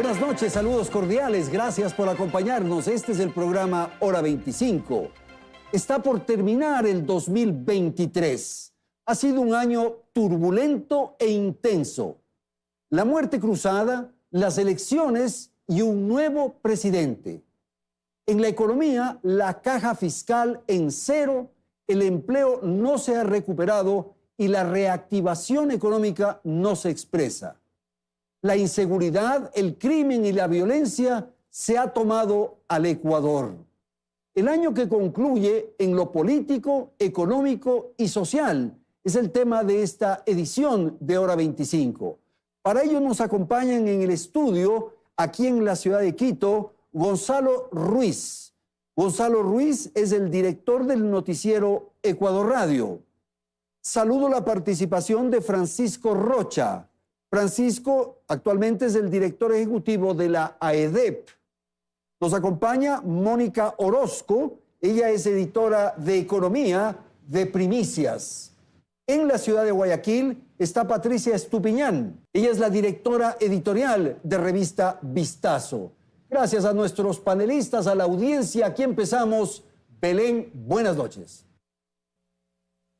Buenas noches, saludos cordiales, gracias por acompañarnos. Este es el programa Hora 25. Está por terminar el 2023. Ha sido un año turbulento e intenso. La muerte cruzada, las elecciones y un nuevo presidente. En la economía, la caja fiscal en cero, el empleo no se ha recuperado y la reactivación económica no se expresa. La inseguridad, el crimen y la violencia se ha tomado al Ecuador. El año que concluye en lo político, económico y social es el tema de esta edición de Hora 25. Para ello nos acompañan en el estudio, aquí en la ciudad de Quito, Gonzalo Ruiz. Gonzalo Ruiz es el director del noticiero Ecuador Radio. Saludo la participación de Francisco Rocha. Francisco actualmente es el director ejecutivo de la AEDEP. Nos acompaña Mónica Orozco, ella es editora de Economía de Primicias. En la ciudad de Guayaquil está Patricia Estupiñán, ella es la directora editorial de revista Vistazo. Gracias a nuestros panelistas, a la audiencia, aquí empezamos. Belén, buenas noches.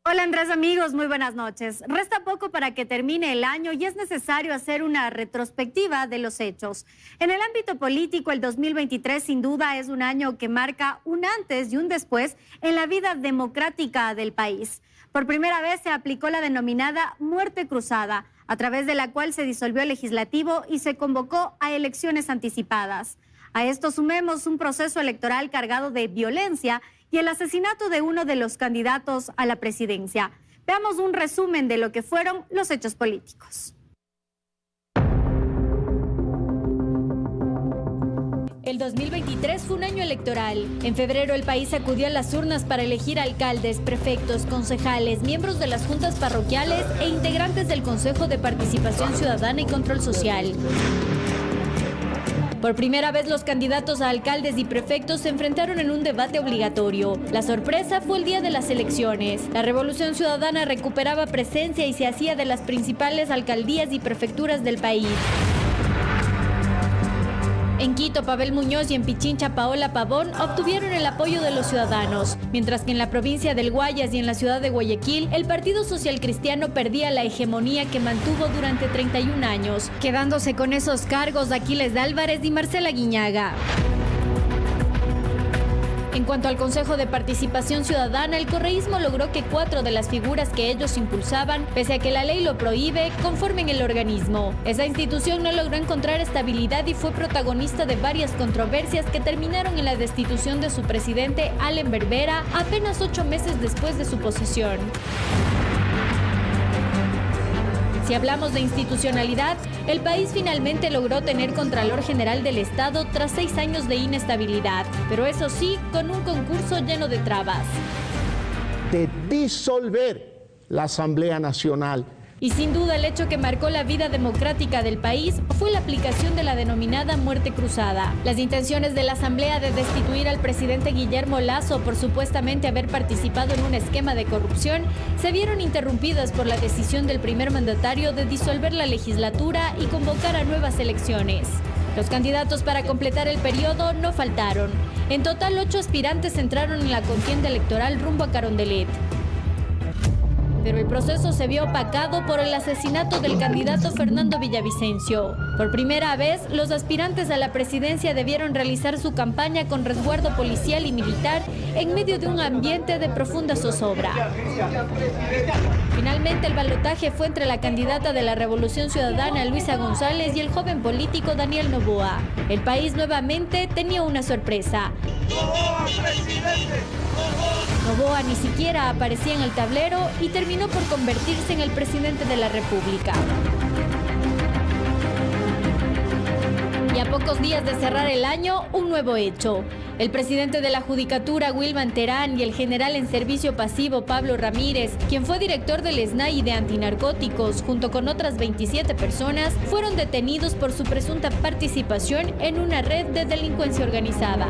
Hola Andrés, amigos, muy buenas noches. Resta poco para que termine el año y es necesario hacer una retrospectiva de los hechos. En el ámbito político, el 2023 sin duda es un año que marca un antes y un después en la vida democrática del país. Por primera vez se aplicó la denominada muerte cruzada, a través de la cual se disolvió el legislativo y se convocó a elecciones anticipadas. A esto sumemos un proceso electoral cargado de violencia y el asesinato de uno de los candidatos a la presidencia. Veamos un resumen de lo que fueron los hechos políticos. El 2023 fue un año electoral. En febrero el país acudió a las urnas para elegir alcaldes, prefectos, concejales, miembros de las juntas parroquiales e integrantes del Consejo de Participación Ciudadana y Control Social. Por primera vez los candidatos a alcaldes y prefectos se enfrentaron en un debate obligatorio. La sorpresa fue el día de las elecciones. La Revolución Ciudadana recuperaba presencia y se hacía de las principales alcaldías y prefecturas del país. En Quito, Pavel Muñoz y en Pichincha, Paola Pavón obtuvieron el apoyo de los ciudadanos, mientras que en la provincia del Guayas y en la ciudad de Guayaquil, el Partido Social Cristiano perdía la hegemonía que mantuvo durante 31 años, quedándose con esos cargos Aquiles Álvarez y Marcela Guiñaga. En cuanto al Consejo de Participación Ciudadana, el correísmo logró que 4 de las figuras que ellos impulsaban, pese a que la ley lo prohíbe, conformen el organismo. Esa institución no logró encontrar estabilidad y fue protagonista de varias controversias que terminaron en la destitución de su presidente, Allen Berbera, apenas 8 meses después de su posesión. Si hablamos de institucionalidad, el país finalmente logró tener Contralor General del Estado tras 6 años de inestabilidad, pero eso sí, con un concurso lleno de trabas. De disolver la Asamblea Nacional. Y sin duda el hecho que marcó la vida democrática del país fue la aplicación de la denominada muerte cruzada. Las intenciones de la Asamblea de destituir al presidente Guillermo Lasso por supuestamente haber participado en un esquema de corrupción se vieron interrumpidas por la decisión del primer mandatario de disolver la legislatura y convocar a nuevas elecciones. Los candidatos para completar el periodo no faltaron. En total, 8 aspirantes entraron en la contienda electoral rumbo a Carondelet. Pero el proceso se vio opacado por el asesinato del candidato Fernando Villavicencio. Por primera vez, los aspirantes a la presidencia debieron realizar su campaña con resguardo policial y militar en medio de un ambiente de profunda zozobra. Finalmente, el balotaje fue entre la candidata de la Revolución Ciudadana, Luisa González, y el joven político Daniel Noboa. El país nuevamente tenía una sorpresa. Noboa ni siquiera aparecía en el tablero y terminó por convertirse en el presidente de la República. Y a pocos días de cerrar el año, un nuevo hecho. El presidente de la Judicatura, Wilman Terán, y el general en servicio pasivo, Pablo Ramírez, quien fue director del SNAI de antinarcóticos, junto con otras 27 personas, fueron detenidos por su presunta participación en una red de delincuencia organizada.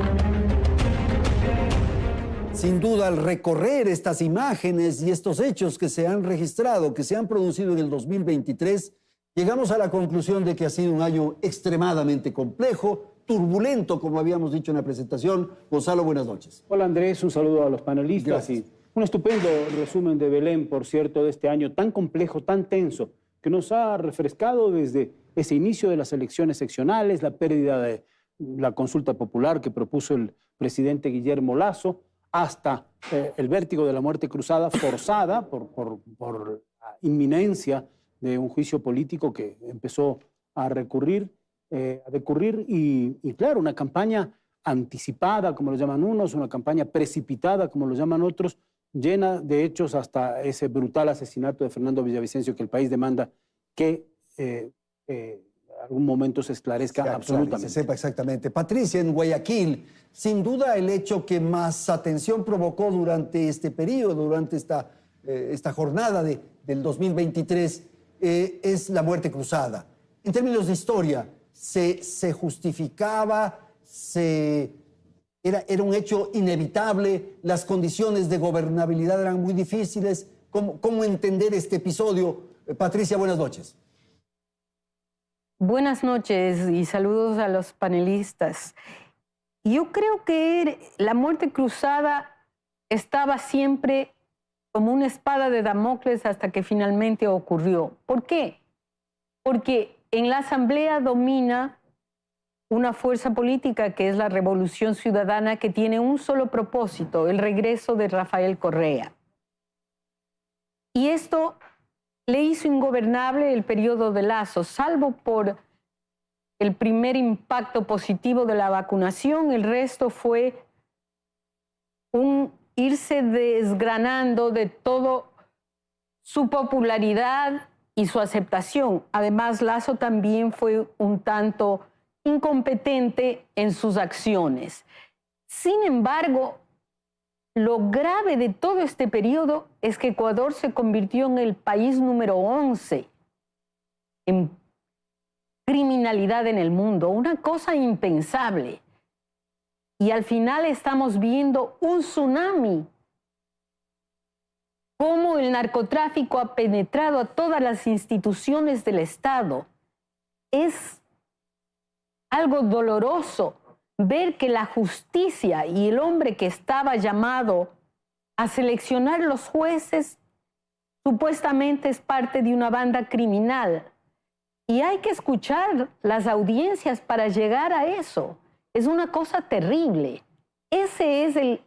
Sin duda, al recorrer estas imágenes y estos hechos que se han registrado, que se han producido en el 2023, Llegamos a la conclusión de que ha sido un año extremadamente complejo, turbulento, como habíamos dicho en la presentación. Gonzalo, buenas noches. Hola Andrés, un saludo a los panelistas. Gracias. Y un estupendo resumen de Belén, por cierto, de este año tan complejo, tan tenso, que nos ha refrescado desde ese inicio de las elecciones seccionales, la pérdida de la consulta popular que propuso el presidente Guillermo Lasso, hasta el vértigo de la muerte cruzada forzada por la inminencia de un juicio político que empezó a decurrir y claro, una campaña anticipada, como lo llaman unos, una campaña precipitada, como lo llaman otros, llena de hechos hasta ese brutal asesinato de Fernando Villavicencio que el país demanda que algún momento se esclarezca absolutamente. Se sepa exactamente. Patricia, en Guayaquil, sin duda el hecho que más atención provocó durante este periodo, durante esta jornada del 2023, es la muerte cruzada. En términos de historia, ¿se justificaba? ¿Era un hecho inevitable? ¿Las condiciones de gobernabilidad eran muy difíciles? ¿Cómo entender este episodio? Patricia, buenas noches. Buenas noches y saludos a los panelistas. Yo creo que la muerte cruzada estaba siempre como una espada de Damocles hasta que finalmente ocurrió. ¿Por qué? Porque en la Asamblea domina una fuerza política que es la Revolución Ciudadana, que tiene un solo propósito, el regreso de Rafael Correa. Y esto le hizo ingobernable el periodo de Lasso, salvo por el primer impacto positivo de la vacunación. El resto fue un irse desgranando de todo su popularidad y su aceptación. Además, Lasso también fue un tanto incompetente en sus acciones. Sin embargo, lo grave de todo este periodo es que Ecuador se convirtió en el país número 11 en criminalidad en el mundo, una cosa impensable. Y al final estamos viendo un tsunami, cómo el narcotráfico ha penetrado a todas las instituciones del Estado. Es algo doloroso ver que la justicia y el hombre que estaba llamado a seleccionar los jueces supuestamente es parte de una banda criminal. Y hay que escuchar las audiencias para llegar a eso. Es una cosa terrible. Ese es el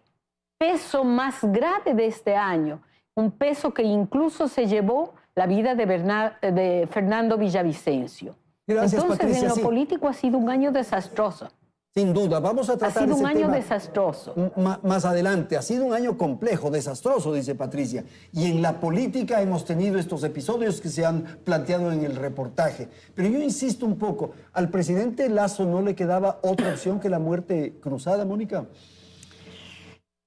peso más grave de este año, un peso que incluso se llevó la vida de Fernando Villavicencio. Gracias, entonces, Patricia, en lo sí. político ha sido un año desastroso. Sin duda, vamos a tratar Ha sido ese un año tema desastroso. más adelante. Ha sido un año complejo, desastroso, dice Patricia. Y en la política hemos tenido estos episodios que se han planteado en el reportaje. Pero yo insisto un poco, ¿al presidente Lasso no le quedaba otra opción que la muerte cruzada, Mónica?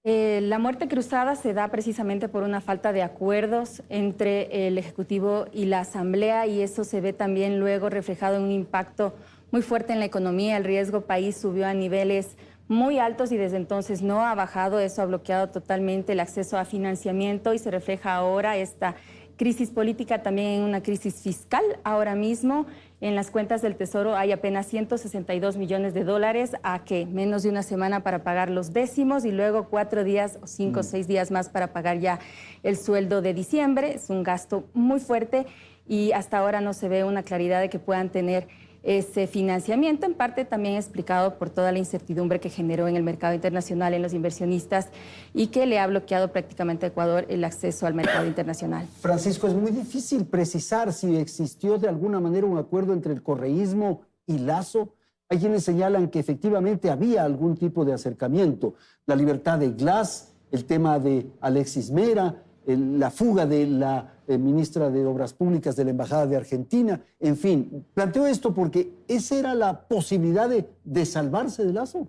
La muerte cruzada se da precisamente por una falta de acuerdos entre el Ejecutivo y la Asamblea, y eso se ve también luego reflejado en un impacto muy fuerte en la economía. El riesgo país subió a niveles muy altos y desde entonces no ha bajado. Eso ha bloqueado totalmente el acceso a financiamiento y se refleja ahora esta crisis política también en una crisis fiscal. Ahora mismo en las cuentas del Tesoro hay apenas $162 millones a que menos de una semana para pagar los décimos y luego 4 días o 5 o 6 días más para pagar ya el sueldo de diciembre. Es un gasto muy fuerte y hasta ahora no se ve una claridad de que puedan tener ese financiamiento, en parte también explicado por toda la incertidumbre que generó en el mercado internacional, en los inversionistas, y que le ha bloqueado prácticamente a Ecuador el acceso al mercado internacional. Francisco, es muy difícil precisar si existió de alguna manera un acuerdo entre el correísmo y Lasso. Hay quienes señalan que efectivamente había algún tipo de acercamiento. La libertad de Glass, el tema de Alexis Mera, la fuga de la ministra de Obras Públicas de la Embajada de Argentina. En fin, planteo esto porque esa era la posibilidad de salvarse de Lasso.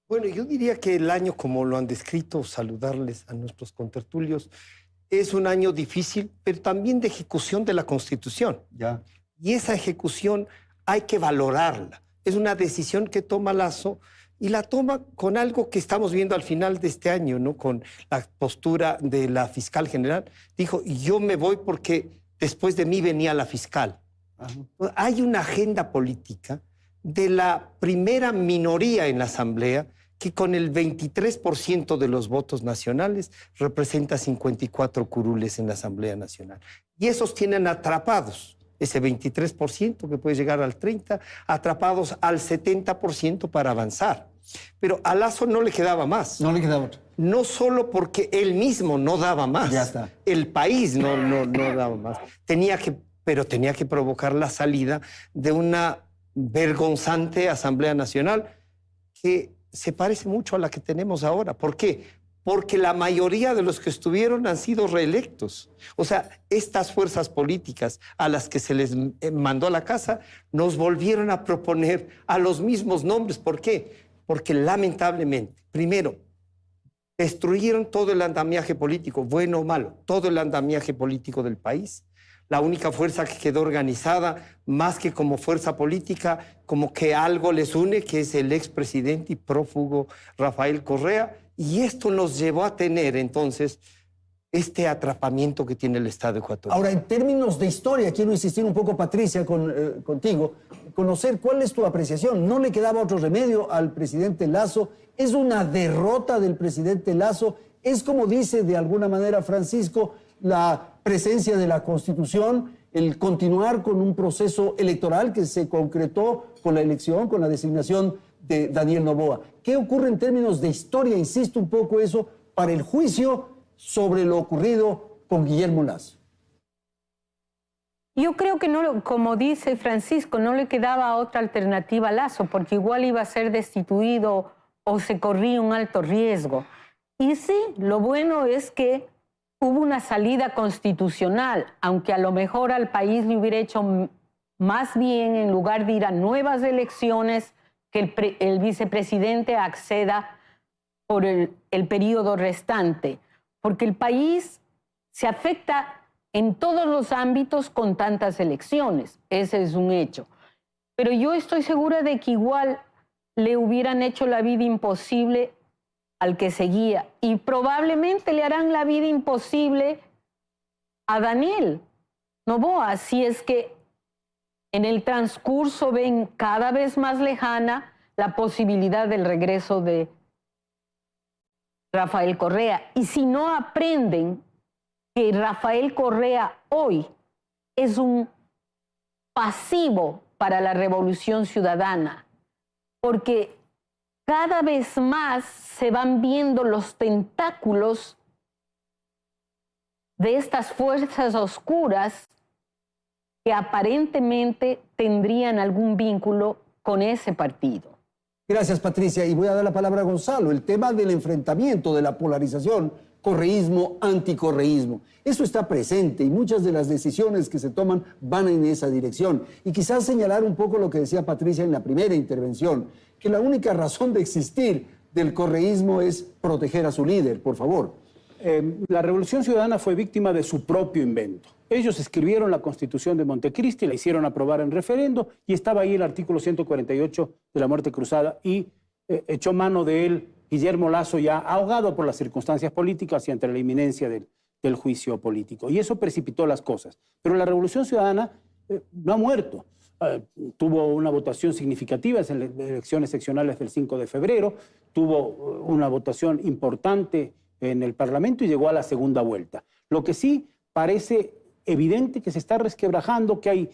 Bueno, yo diría que el año, como lo han descrito, saludarles a nuestros contertulios, es un año difícil, pero también de ejecución de la Constitución. Ya. Y esa ejecución hay que valorarla. Es una decisión que toma Lasso y la toma con algo que estamos viendo al final de este año, ¿no? Con la postura de la fiscal general. Dijo, yo me voy porque después de mí venía la fiscal. Hay una agenda política de la primera minoría en la Asamblea que con el 23% de los votos nacionales representa 54 curules en la Asamblea Nacional. Y esos tienen atrapados ese 23% que puede llegar al 30%, atrapados al 70% para avanzar. Pero a Lasso no le quedaba más. No le quedaba otro. No solo porque él mismo no daba más. Ya está. El país no daba más. Tenía que provocar la salida de una vergonzante Asamblea Nacional que se parece mucho a la que tenemos ahora. ¿Por qué? Porque la mayoría de los que estuvieron han sido reelectos. O sea, estas fuerzas políticas a las que se les mandó a la casa nos volvieron a proponer a los mismos nombres. ¿Por qué? Porque lamentablemente, primero, destruyeron todo el andamiaje político, bueno o malo, todo el andamiaje político del país. La única fuerza que quedó organizada, más que como fuerza política, como que algo les une, que es el expresidente y prófugo Rafael Correa. Y esto nos llevó a tener, entonces, este atrapamiento que tiene el Estado ecuatoriano. Ahora, en términos de historia, quiero insistir un poco, Patricia, contigo, conocer cuál es tu apreciación. ¿No le quedaba otro remedio al presidente Lasso? ¿Es una derrota del presidente Lasso? ¿Es, como dice de alguna manera Francisco, la presencia de la Constitución, el continuar con un proceso electoral que se concretó con la elección, con la designación de Daniel Noboa? ¿Qué ocurre en términos de historia? Insisto un poco eso, para el juicio sobre lo ocurrido con Guillermo Lasso. Yo creo que, no, como dice Francisco, no le quedaba otra alternativa a Lasso, porque igual iba a ser destituido o se corría un alto riesgo. Y sí, lo bueno es que hubo una salida constitucional, aunque a lo mejor al país le hubiera hecho más bien, en lugar de ir a nuevas elecciones, que el vicepresidente acceda por el periodo restante, porque el país se afecta en todos los ámbitos con tantas elecciones. Ese es un hecho. Pero yo estoy segura de que igual le hubieran hecho la vida imposible al que seguía, y probablemente le harán la vida imposible a Daniel Noboa, si es que en el transcurso ven cada vez más lejana la posibilidad del regreso de Rafael Correa. Y si no aprenden que Rafael Correa hoy es un pasivo para la revolución ciudadana, porque cada vez más se van viendo los tentáculos de estas fuerzas oscuras que aparentemente tendrían algún vínculo con ese partido. Gracias, Patricia. Y voy a dar la palabra a Gonzalo. El tema del enfrentamiento, de la polarización, correísmo, anticorreísmo. Eso está presente y muchas de las decisiones que se toman van en esa dirección. Y quizás señalar un poco lo que decía Patricia en la primera intervención, que la única razón de existir del correísmo es proteger a su líder. Por favor. La Revolución Ciudadana fue víctima de su propio invento. Ellos escribieron la Constitución de Montecristi, la hicieron aprobar en referendo y estaba ahí el artículo 148 de la muerte cruzada y echó mano de él Guillermo Lasso, ya ahogado por las circunstancias políticas y ante la inminencia del juicio político. Y eso precipitó las cosas. Pero la Revolución Ciudadana no ha muerto. Tuvo una votación significativa en las elecciones seccionales del 5 de febrero, tuvo una votación importante en el Parlamento y llegó a la segunda vuelta. Lo que sí parece evidente que se está resquebrajando, que hay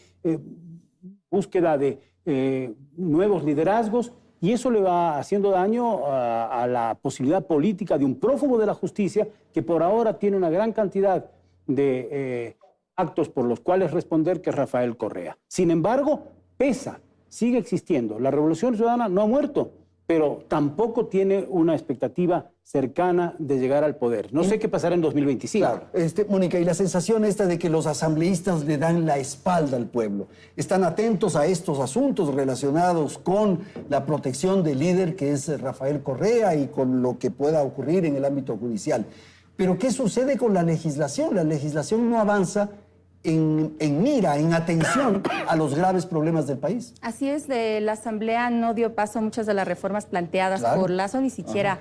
búsqueda de nuevos liderazgos y eso le va haciendo daño a la posibilidad política de un prófugo de la justicia que por ahora tiene una gran cantidad de actos por los cuales responder, que es Rafael Correa. Sin embargo, pesa, sigue existiendo. La Revolución Ciudadana no ha muerto, pero tampoco tiene una expectativa cercana de llegar al poder. No sé qué pasará en 2025. Claro. Mónica, y la sensación esta de que los asambleístas le dan la espalda al pueblo, están atentos a estos asuntos relacionados con la protección del líder que es Rafael Correa y con lo que pueda ocurrir en el ámbito judicial. Pero ¿qué sucede con la legislación? La legislación no avanza en mira, en atención a los graves problemas del país. Así es, la Asamblea no dio paso a muchas de las reformas planteadas por Lasso, ni siquiera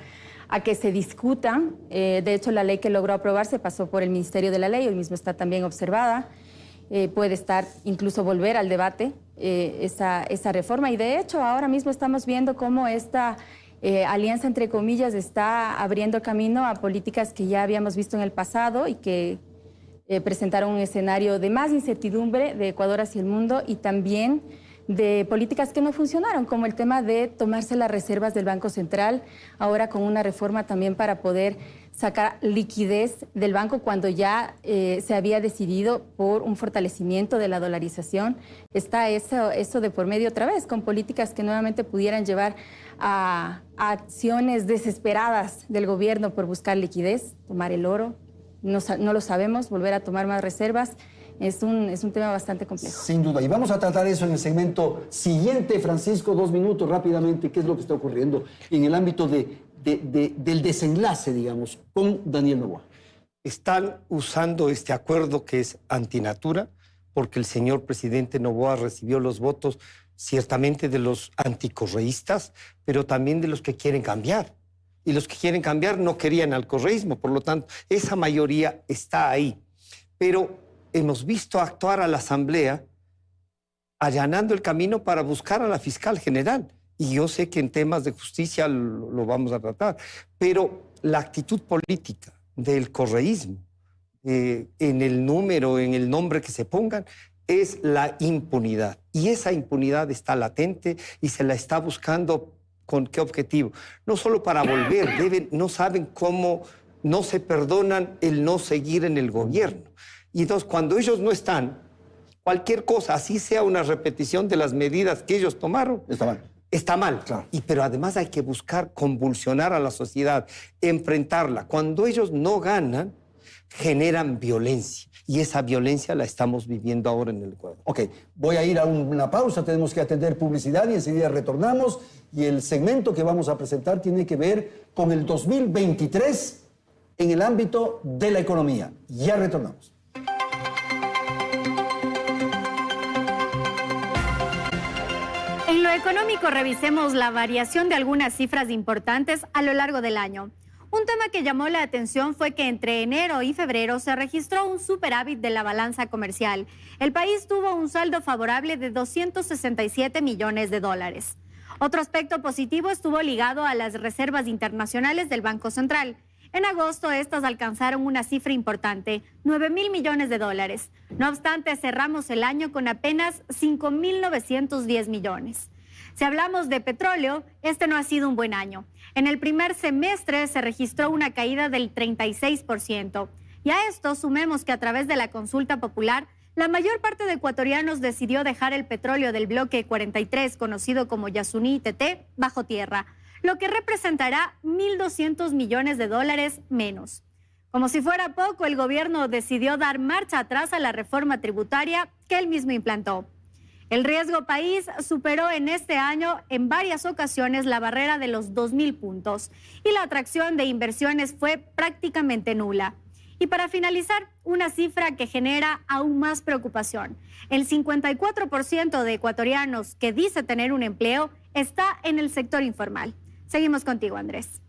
a que se discutan. De hecho, la ley que logró aprobarse pasó por el Ministerio de la Ley, hoy mismo está también observada. puede estar, incluso volver al debate esa reforma. Y de hecho, ahora mismo estamos viendo cómo esta alianza, entre comillas, está abriendo camino a políticas que ya habíamos visto en el pasado y que presentaron un escenario de más incertidumbre de Ecuador hacia el mundo, y también de políticas que no funcionaron, como el tema de tomarse las reservas del Banco Central, ahora con una reforma también para poder sacar liquidez del banco cuando ya se había decidido por un fortalecimiento de la dolarización. Está eso de por medio otra vez, con políticas que nuevamente pudieran llevar a acciones desesperadas del gobierno por buscar liquidez, tomar el oro. No lo sabemos, volver a tomar más reservas. Es un tema bastante complejo. Sin duda. Y vamos a tratar eso en el segmento siguiente. Francisco, 2 minutos rápidamente. ¿Qué es lo que está ocurriendo en el ámbito del desenlace, digamos, con Daniel Noboa? Están usando este acuerdo que es antinatura, porque el señor presidente Noboa recibió los votos ciertamente de los anticorreístas, pero también de los que quieren cambiar. Y los que quieren cambiar no querían al correísmo, por lo tanto, esa mayoría está ahí. Pero hemos visto actuar a la Asamblea allanando el camino para buscar a la fiscal general. Y yo sé que en temas de justicia lo vamos a tratar, pero la actitud política del correísmo, en el número, en el nombre que se pongan, es la impunidad. Y esa impunidad está latente y se la está buscando. ¿Con qué objetivo? No solo para volver, no saben cómo, no se perdonan el no seguir en el gobierno. Y entonces, cuando ellos no están, cualquier cosa, así sea una repetición de las medidas que ellos tomaron, está mal. Está mal. Claro. Pero además hay que buscar convulsionar a la sociedad, enfrentarla. Cuando ellos no ganan, generan violencia. Y esa violencia la estamos viviendo ahora en el Ecuador. Ok, voy a ir a una pausa, tenemos que atender publicidad y enseguida retornamos. Y el segmento que vamos a presentar tiene que ver con el 2023 en el ámbito de la economía. Ya retornamos. En lo económico, revisemos la variación de algunas cifras importantes a lo largo del año. Un tema que llamó la atención fue que entre enero y febrero se registró un superávit de la balanza comercial. El país tuvo un saldo favorable de 267 millones de dólares. Otro aspecto positivo estuvo ligado a las reservas internacionales del Banco Central. En agosto, estas alcanzaron una cifra importante, 9.000 millones de dólares. No obstante, cerramos el año con apenas 5.910 millones. Si hablamos de petróleo, este no ha sido un buen año. En el primer semestre se registró una caída del 36%. Y a esto sumemos que a través de la consulta popular, la mayor parte de ecuatorianos decidió dejar el petróleo del bloque 43, conocido como Yasuní y Teté, bajo tierra, lo que representará 1.200 millones de dólares menos. Como si fuera poco, el gobierno decidió dar marcha atrás a la reforma tributaria que él mismo implantó. El riesgo país superó en este año en varias ocasiones la barrera de los 2.000 puntos y la atracción de inversiones fue prácticamente nula. Y para finalizar, una cifra que genera aún más preocupación. El 54% de ecuatorianos que dice tener un empleo está en el sector informal. Seguimos contigo, Andrés.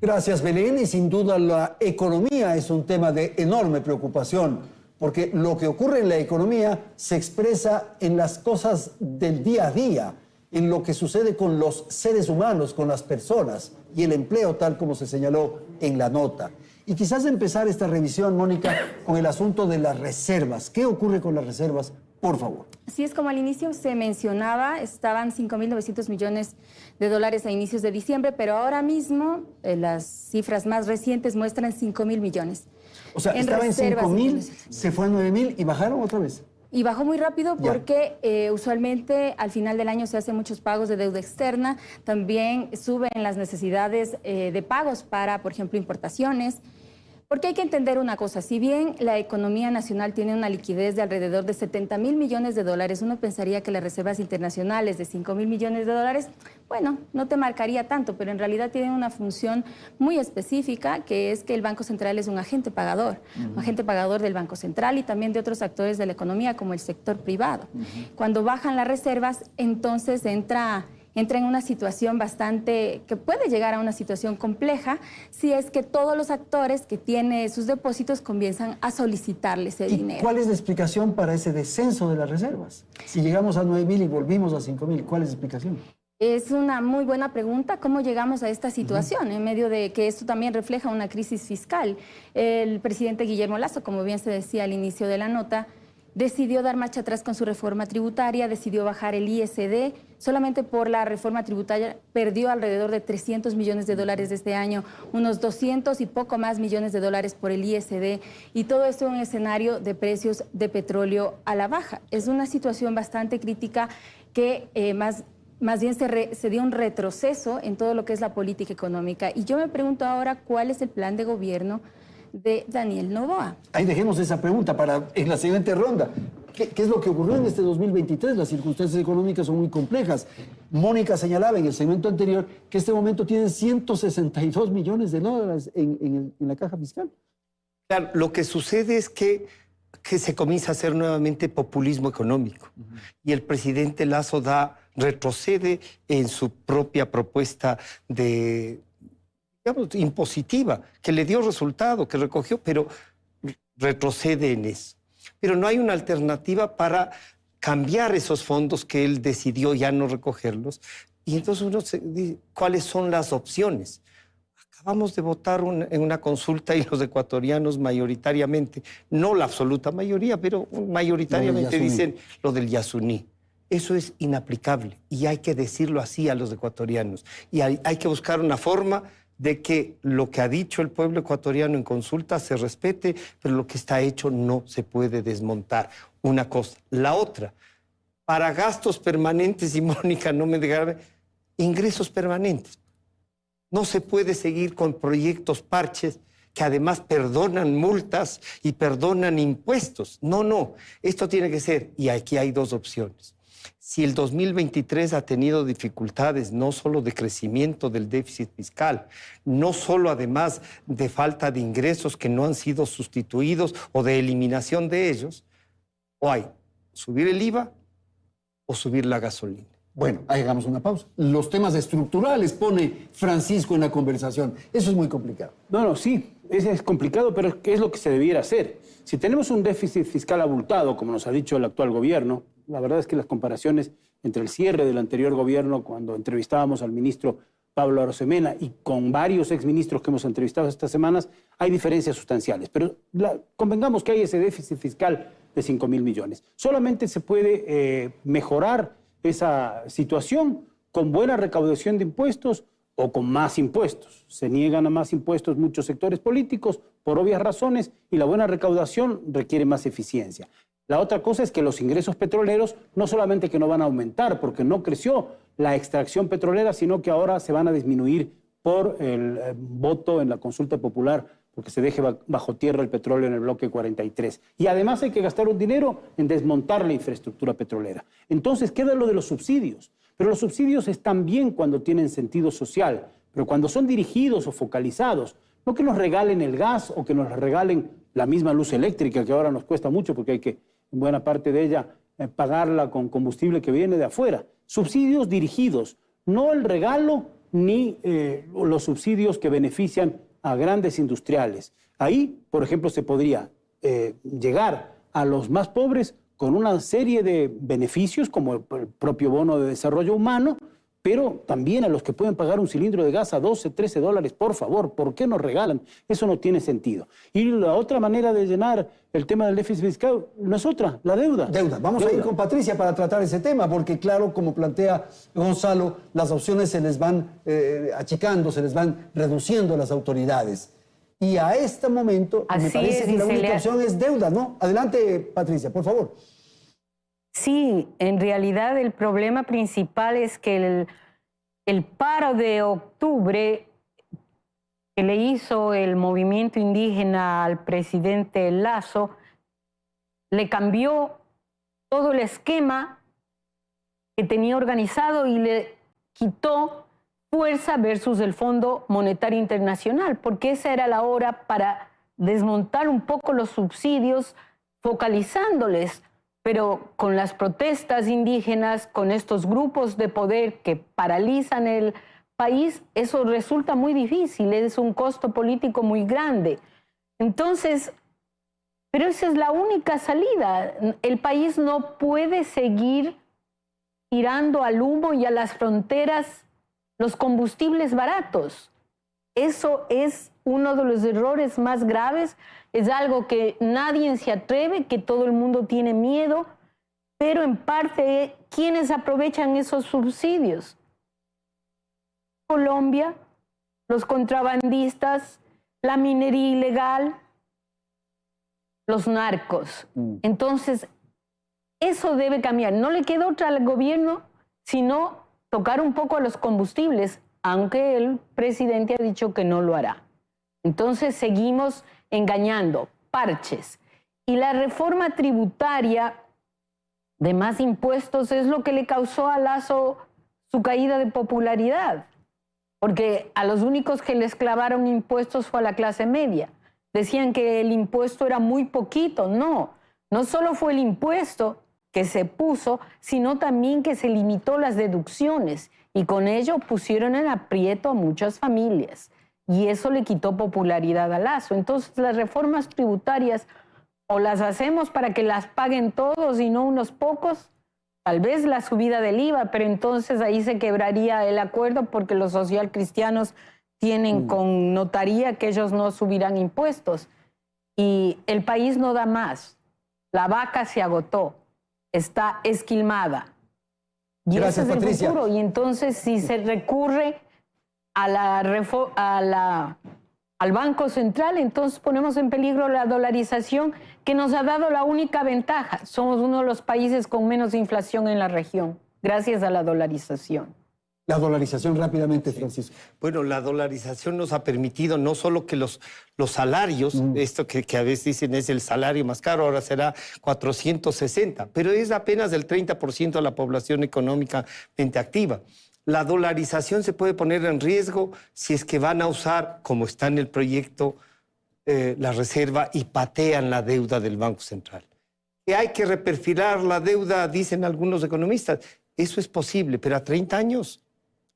Gracias, Belén. Y sin duda la economía es un tema de enorme preocupación, porque lo que ocurre en la economía se expresa en las cosas del día a día, en lo que sucede con los seres humanos, con las personas y el empleo, tal como se señaló en la nota. Y quizás empezar esta revisión, Mónica, con el asunto de las reservas. ¿Qué ocurre con las reservas? Por favor. Así es, como al inicio se mencionaba, estaban 5.900 millones de dólares a inicios de diciembre, pero ahora mismo las cifras más recientes muestran 5.000 millones. O sea, estaba en 5.000, se fue a 9.000 y bajaron otra vez. Y bajó muy rápido porque usualmente al final del año se hacen muchos pagos de deuda externa, también suben las necesidades de pagos para, por ejemplo, importaciones. Porque hay que entender una cosa, si bien la economía nacional tiene una liquidez de alrededor de 70.000 millones de dólares, uno pensaría que las reservas internacionales de 5.000 millones de dólares, bueno, no te marcaría tanto, pero en realidad tienen una función muy específica, que es que el Banco Central es un agente pagador, un agente pagador del Banco Central y también de otros actores de la economía, como el sector privado. Cuando bajan las reservas, entonces entra entra en una situación que puede llegar a una situación compleja si es que todos los actores que tienen sus depósitos comienzan a solicitarle ese dinero. ¿Cuál es la explicación para ese descenso de las reservas? Si llegamos a 9.000 y volvimos a 5.000, ¿cuál es la explicación? Es una muy buena pregunta, ¿cómo llegamos a esta situación? En medio de que esto también refleja una crisis fiscal. El presidente Guillermo Lasso, como bien se decía al inicio de la nota, decidió dar marcha atrás con su reforma tributaria, decidió bajar el ISD. Solamente por la reforma tributaria perdió alrededor de 300 millones de dólares de este año, unos 200 y poco más millones de dólares por el ISD, y todo esto en un escenario de precios de petróleo a la baja. Es una situación bastante crítica que más bien se dio un retroceso en todo lo que es la política económica. Y yo me pregunto ahora, ¿cuál es el plan de gobierno de Daniel Noboa? Ahí dejemos esa pregunta para en la siguiente ronda. ¿Qué es lo que ocurrió en este 2023? Las circunstancias económicas son muy complejas. Mónica señalaba en el segmento anterior que este momento tienen 162 millones de dólares en la caja fiscal. Claro, lo que sucede es que se comienza a hacer nuevamente populismo económico. Y el presidente Lasso retrocede en su propia propuesta digamos, impositiva, que le dio resultado, que recogió, pero retrocede en eso. Pero no hay una alternativa para cambiar esos fondos que él decidió ya no recogerlos. Y entonces uno se dice, ¿cuáles son las opciones? Acabamos de votar en una consulta y los ecuatorianos mayoritariamente, no la absoluta mayoría, pero mayoritariamente dicen lo del Yasuní. Eso es inaplicable y hay que decirlo así a los ecuatorianos. Y hay que buscar una forma de que lo que ha dicho el pueblo ecuatoriano en consulta se respete, pero lo que está hecho no se puede desmontar. Una cosa. La otra, para gastos permanentes, y Mónica no me dejará, ingresos permanentes. No se puede seguir con proyectos parches que además perdonan multas y perdonan impuestos. No, esto tiene que ser, y aquí hay dos opciones. Si el 2023 ha tenido dificultades no solo de crecimiento del déficit fiscal, no solo además de falta de ingresos que no han sido sustituidos o de eliminación de ellos, o hay subir el IVA o subir la gasolina. Bueno, ahí hagamos una pausa. Los temas estructurales pone Francisco en la conversación. Eso es muy complicado. No, sí, es complicado, pero es lo que se debiera hacer. Si tenemos un déficit fiscal abultado, como nos ha dicho el actual gobierno, la verdad es que las comparaciones entre el cierre del anterior gobierno, cuando entrevistábamos al ministro Pablo Arosemena, y con varios exministros que hemos entrevistado estas semanas, hay diferencias sustanciales. Pero convengamos que hay ese déficit fiscal de 5.000 millones. Solamente se puede mejorar esa situación con buena recaudación de impuestos o con más impuestos. Se niegan a más impuestos muchos sectores políticos por obvias razones y la buena recaudación requiere más eficiencia. La otra cosa es que los ingresos petroleros no solamente que no van a aumentar porque no creció la extracción petrolera, sino que ahora se van a disminuir por el voto en la consulta popular porque se deje bajo tierra el petróleo en el bloque 43. Y además hay que gastar un dinero en desmontar la infraestructura petrolera. Entonces queda lo de los subsidios. Pero los subsidios están bien cuando tienen sentido social, pero cuando son dirigidos o focalizados, no que nos regalen el gas o que nos regalen la misma luz eléctrica, que ahora nos cuesta mucho porque hay que, en buena parte de ella, pagarla con combustible que viene de afuera. Subsidios dirigidos, no el regalo ni los subsidios que benefician a grandes industriales. Ahí, por ejemplo, se podría llegar a los más pobres con una serie de beneficios, como el propio bono de desarrollo humano, pero también a los que pueden pagar un cilindro de gas a 12, 13 dólares, por favor, ¿por qué nos regalan? Eso no tiene sentido. Y la otra manera de llenar el tema del déficit fiscal no es otra, la deuda. Vamos a ir con Patricia para tratar ese tema, porque claro, como plantea Gonzalo, las opciones se les van achicando, se les van reduciendo las autoridades. Y a este momento, me parece que la única opción es deuda, ¿no? Adelante, Patricia, por favor. Sí, en realidad el problema principal es que el paro de octubre que le hizo el movimiento indígena al presidente Lasso le cambió todo el esquema que tenía organizado y le quitó fuerza versus el Fondo Monetario Internacional, porque esa era la hora para desmontar un poco los subsidios, focalizándoles pero con las protestas indígenas, con estos grupos de poder que paralizan el país, eso resulta muy difícil, es un costo político muy grande. Entonces, pero esa es la única salida. El país no puede seguir tirando al humo y a las fronteras los combustibles baratos. Eso es uno de los errores más graves, es algo que nadie se atreve, que todo el mundo tiene miedo, pero en parte, ¿quiénes aprovechan esos subsidios? Colombia, los contrabandistas, la minería ilegal, los narcos. Entonces, eso debe cambiar. No le queda otra al gobierno sino tocar un poco a los combustibles, aunque el presidente ha dicho que no lo hará. Entonces, seguimos engañando, parches. Y la reforma tributaria de más impuestos es lo que le causó a Lasso su caída de popularidad, porque a los únicos que les clavaron impuestos fue a la clase media. Decían que el impuesto era muy poquito. No, no solo fue el impuesto que se puso, sino también que se limitó las deducciones y con ello pusieron en aprieto a muchas familias. Y eso le quitó popularidad a Lasso. Entonces las reformas tributarias o las hacemos para que las paguen todos y no unos pocos, tal vez la subida del IVA, pero entonces ahí se quebraría el acuerdo porque los socialcristianos tienen con notaría que ellos no subirán impuestos. Y el país no da más. La vaca se agotó, está esquilmada. Y Gracias, ese es el Patricia. futuro. Y entonces si se recurre al Banco Central, entonces ponemos en peligro la dolarización que nos ha dado la única ventaja. Somos uno de los países con menos inflación en la región, gracias a la dolarización. La dolarización rápidamente, Francisco. Bueno, la dolarización nos ha permitido no solo que los salarios, esto que a veces dicen es el salario más caro, ahora será 460, pero es apenas el 30% de la población económicamente activa. La dolarización se puede poner en riesgo si es que van a usar, como está en el proyecto, la reserva y patean la deuda del Banco Central. Que hay que reperfilar la deuda, dicen algunos economistas. Eso es posible, pero a 30 años...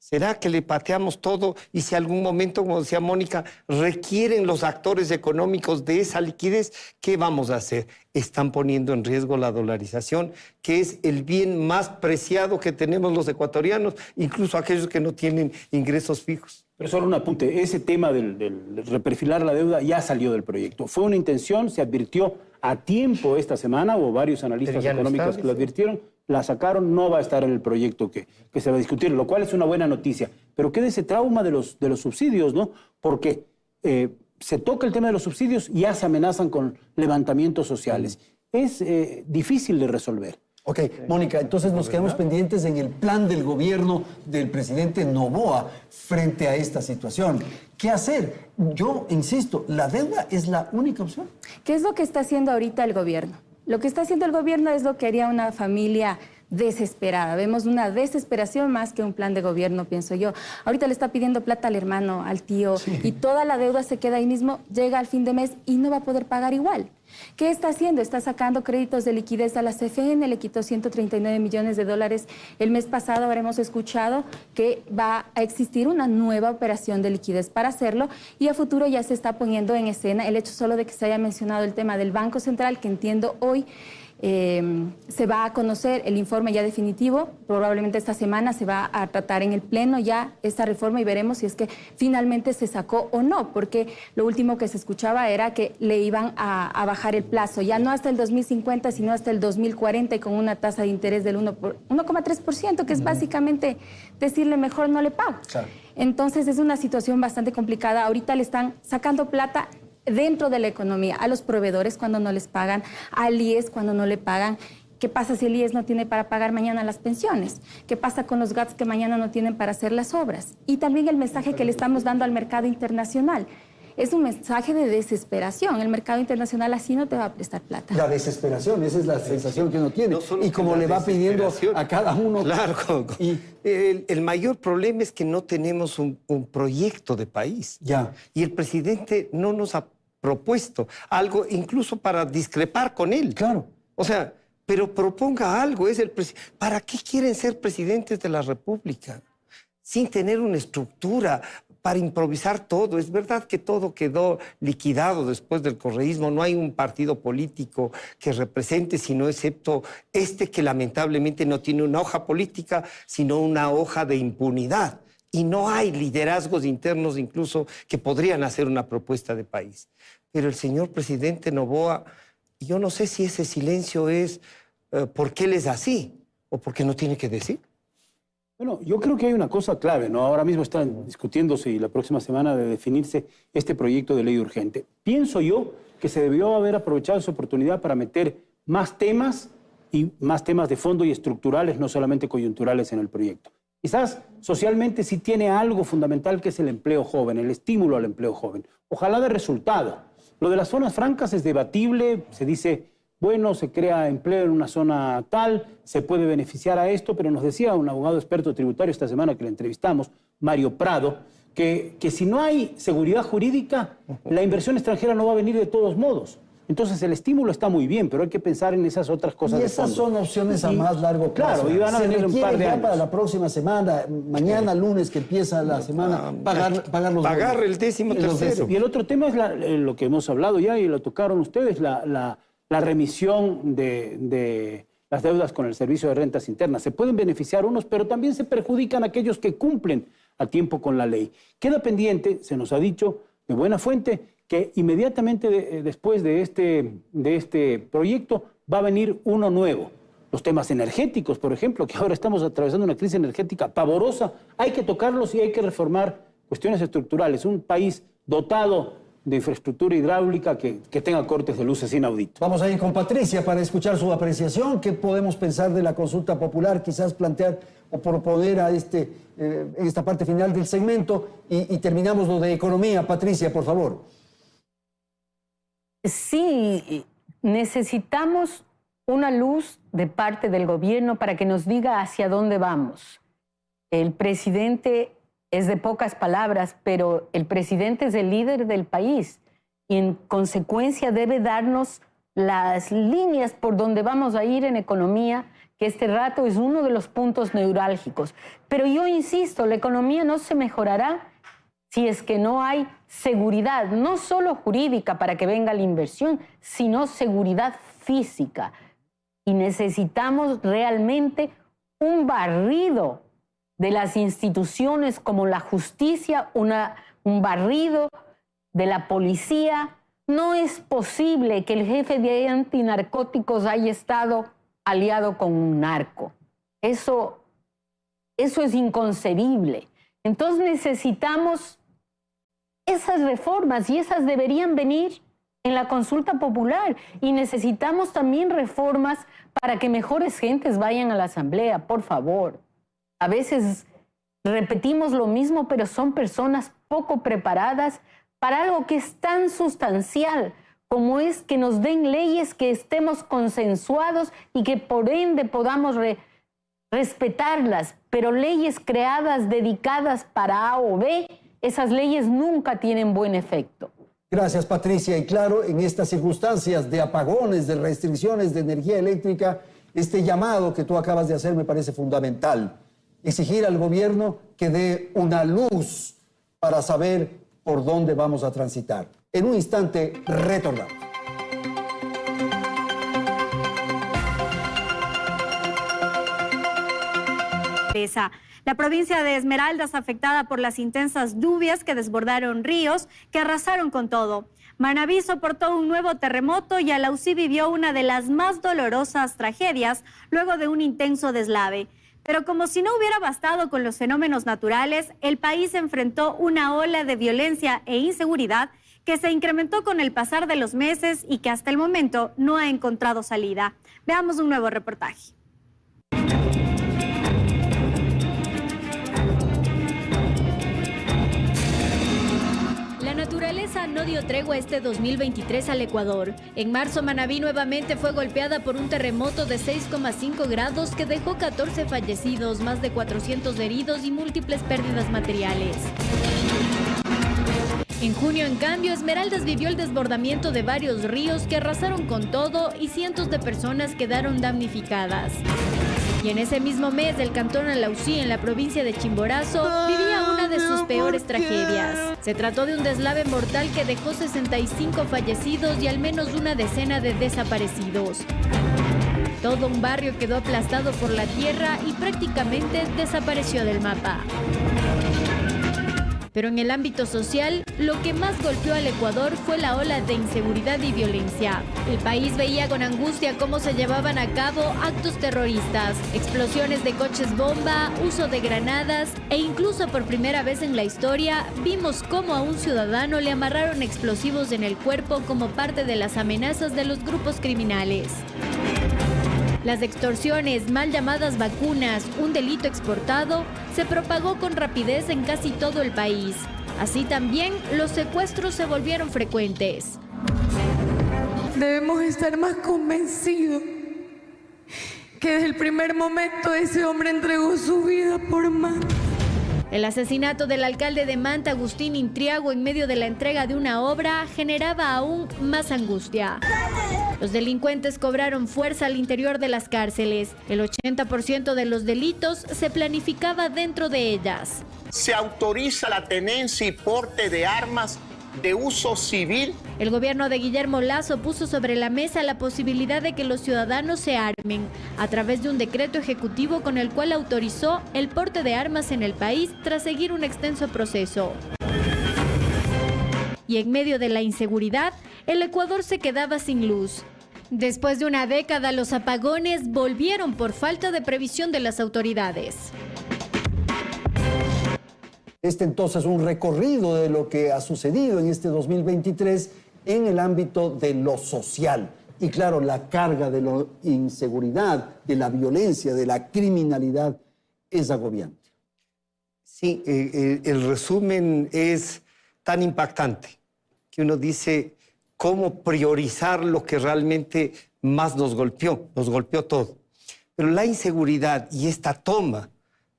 ¿Será que le pateamos todo y si algún momento, como decía Mónica, requieren los actores económicos de esa liquidez, qué vamos a hacer? Están poniendo en riesgo la dolarización, que es el bien más preciado que tenemos los ecuatorianos, incluso aquellos que no tienen ingresos fijos. Pero solo un apunte, ese tema del reperfilar la deuda ya salió del proyecto. Fue una intención, se advirtió a tiempo esta semana, hubo varios analistas económicos que lo advirtieron, la sacaron, no va a estar en el proyecto que se va a discutir, lo cual es una buena noticia. Pero queda ese trauma de los subsidios, ¿no? Porque se toca el tema de los subsidios y ya se amenazan con levantamientos sociales. Es difícil de resolver. Ok, Mónica, entonces nos quedamos pendientes en el plan del gobierno del presidente Noboa frente a esta situación. ¿Qué hacer? Yo insisto, ¿la deuda es la única opción? ¿Qué es lo que está haciendo ahorita el gobierno? Lo que está haciendo el gobierno es lo que haría una familia desesperada. Vemos una desesperación más que un plan de gobierno, pienso yo. Ahorita le está pidiendo plata al hermano, al tío, y toda la deuda se queda ahí mismo, llega al fin de mes y no va a poder pagar igual. ¿Qué está haciendo? Está sacando créditos de liquidez a la CFN, le quitó 139 millones de dólares el mes pasado. Ahora hemos escuchado que va a existir una nueva operación de liquidez para hacerlo y a futuro ya se está poniendo en escena el hecho solo de que se haya mencionado el tema del Banco Central, que entiendo hoy se va a conocer el informe ya definitivo, probablemente esta semana se va a tratar en el Pleno ya esta reforma y veremos si es que finalmente se sacó o no, porque lo último que se escuchaba era que le iban a bajar el plazo, ya no hasta el 2050, sino hasta el 2040 y con una tasa de interés del 1,3%, que es básicamente decirle mejor no le pago. Claro. Entonces es una situación bastante complicada. Ahorita le están sacando plata dentro de la economía, a los proveedores cuando no les pagan, al IES cuando no le pagan. ¿Qué pasa si el IES no tiene para pagar mañana las pensiones? ¿Qué pasa con los GATS que mañana no tienen para hacer las obras? Y también el mensaje que le estamos dando al mercado internacional. Es un mensaje de desesperación. El mercado internacional así no te va a prestar plata. La desesperación, esa es la sensación que uno tiene. No y como le va pidiendo a cada uno... Claro, y el mayor problema es que no tenemos un proyecto de país. Ya. Y el presidente no nos ha propuesto algo incluso para discrepar con él. Claro. O sea, pero proponga algo. ¿Para qué quieren ser presidentes de la República? Sin tener una estructura, para improvisar todo. Es verdad que todo quedó liquidado después del correísmo. No hay un partido político que represente, sino excepto que lamentablemente no tiene una hoja política, sino una hoja de impunidad. Y no hay liderazgos internos incluso que podrían hacer una propuesta de país. Pero el señor presidente Noboa, yo no sé si ese silencio es porque él es así o porque no tiene que decir. Bueno, yo creo que hay una cosa clave, ¿no? Ahora mismo están discutiéndose y la próxima semana de definirse este proyecto de ley urgente. Pienso yo que se debió haber aprovechado esa oportunidad para meter más temas y más temas de fondo y estructurales, no solamente coyunturales en el proyecto. Quizás socialmente sí tiene algo fundamental que es el empleo joven, el estímulo al empleo joven. Ojalá de resultado. Lo de las zonas francas es debatible, se dice, bueno, se crea empleo en una zona tal, se puede beneficiar a esto, pero nos decía un abogado experto tributario esta semana que le entrevistamos, Mario Prado, que si no hay seguridad jurídica, la inversión extranjera no va a venir de todos modos. Entonces el estímulo está muy bien, pero hay que pensar en esas otras cosas. Y esas son opciones a más largo plazo. Claro, y van a venir un par de años. Para la próxima semana, mañana lunes que empieza la semana, pagar el 13º. Y el otro tema es lo que hemos hablado ya y lo tocaron ustedes, la remisión de las deudas con el Servicio de Rentas Internas. Se pueden beneficiar unos, pero también se perjudican aquellos que cumplen a tiempo con la ley. Queda pendiente, se nos ha dicho de buena fuente, que inmediatamente después de este proyecto va a venir uno nuevo. Los temas energéticos, por ejemplo, que ahora estamos atravesando una crisis energética pavorosa, hay que tocarlos y hay que reformar cuestiones estructurales. Un país dotado de infraestructura hidráulica que tenga cortes de luces inauditos. Vamos a ir con Patricia para escuchar su apreciación. ¿Qué podemos pensar de la consulta popular? Quizás plantear o proponer a esta parte final del segmento y terminamos lo de economía. Patricia, por favor. Sí, necesitamos una luz de parte del gobierno para que nos diga hacia dónde vamos. El presidente es de pocas palabras, pero el presidente es el líder del país y en consecuencia debe darnos las líneas por donde vamos a ir en economía, que este rato es uno de los puntos neurálgicos. Pero yo insisto, la economía no se mejorará si es que no hay seguridad, no solo jurídica para que venga la inversión, sino seguridad física. Y necesitamos realmente un barrido de las instituciones como la justicia, un barrido de la policía. No es posible que el jefe de antinarcóticos haya estado aliado con un narco. Eso es inconcebible. Entonces necesitamos esas reformas y esas deberían venir en la consulta popular. Y necesitamos también reformas para que mejores gentes vayan a la asamblea, por favor. A veces repetimos lo mismo, pero son personas poco preparadas para algo que es tan sustancial como es que nos den leyes que estemos consensuados y que por ende podamos respetarlas. Pero leyes creadas, dedicadas para A o B, esas leyes nunca tienen buen efecto. Gracias, Patricia. Y claro, en estas circunstancias de apagones, de restricciones de energía eléctrica, este llamado que tú acabas de hacer me parece fundamental. Exigir al gobierno que dé una luz para saber por dónde vamos a transitar. En un instante, retornamos. La provincia de Esmeraldas afectada por las intensas lluvias que desbordaron ríos, que arrasaron con todo. Manabí soportó un nuevo terremoto y Alausí vivió una de las más dolorosas tragedias luego de un intenso deslave. Pero como si no hubiera bastado con los fenómenos naturales, el país enfrentó una ola de violencia e inseguridad que se incrementó con el pasar de los meses y que hasta el momento no ha encontrado salida. Veamos un nuevo reportaje. La naturaleza no dio tregua este 2023 al Ecuador. En marzo, Manabí nuevamente fue golpeada por un terremoto de 6,5 grados que dejó 14 fallecidos, más de 400 heridos y múltiples pérdidas materiales. En junio, en cambio, Esmeraldas vivió el desbordamiento de varios ríos que arrasaron con todo y cientos de personas quedaron damnificadas. Y en ese mismo mes, el cantón Alausí, en la provincia de Chimborazo, vivía una de sus peores tragedias. Se trató de un deslave mortal que dejó 65 fallecidos y al menos una decena de desaparecidos. Todo un barrio quedó aplastado por la tierra y prácticamente desapareció del mapa. Pero en el ámbito social, lo que más golpeó al Ecuador fue la ola de inseguridad y violencia. El país veía con angustia cómo se llevaban a cabo actos terroristas, explosiones de coches bomba, uso de granadas e incluso por primera vez en la historia vimos cómo a un ciudadano le amarraron explosivos en el cuerpo como parte de las amenazas de los grupos criminales. Las extorsiones, mal llamadas vacunas, un delito exportado, se propagó con rapidez en casi todo el país. Así también, los secuestros se volvieron frecuentes. Debemos estar más convencidos que desde el primer momento ese hombre entregó su vida por Manta. El asesinato del alcalde de Manta, Agustín Intriago, en medio de la entrega de una obra, generaba aún más angustia. Los delincuentes cobraron fuerza al interior de las cárceles. El 80% de los delitos se planificaba dentro de ellas. Se autoriza la tenencia y porte de armas de uso civil. El gobierno de Guillermo Lasso puso sobre la mesa la posibilidad de que los ciudadanos se armen a través de un decreto ejecutivo con el cual autorizó el porte de armas en el país tras seguir un extenso proceso. Y en medio de la inseguridad, el Ecuador se quedaba sin luz. Después de una década, los apagones volvieron por falta de previsión de las autoridades. Entonces un recorrido de lo que ha sucedido en este 2023 en el ámbito de lo social. Y claro, la carga de la inseguridad, de la violencia, de la criminalidad es agobiante. Sí, el resumen es tan impactante que uno dice cómo priorizar lo que realmente más nos golpeó todo. Pero la inseguridad y esta toma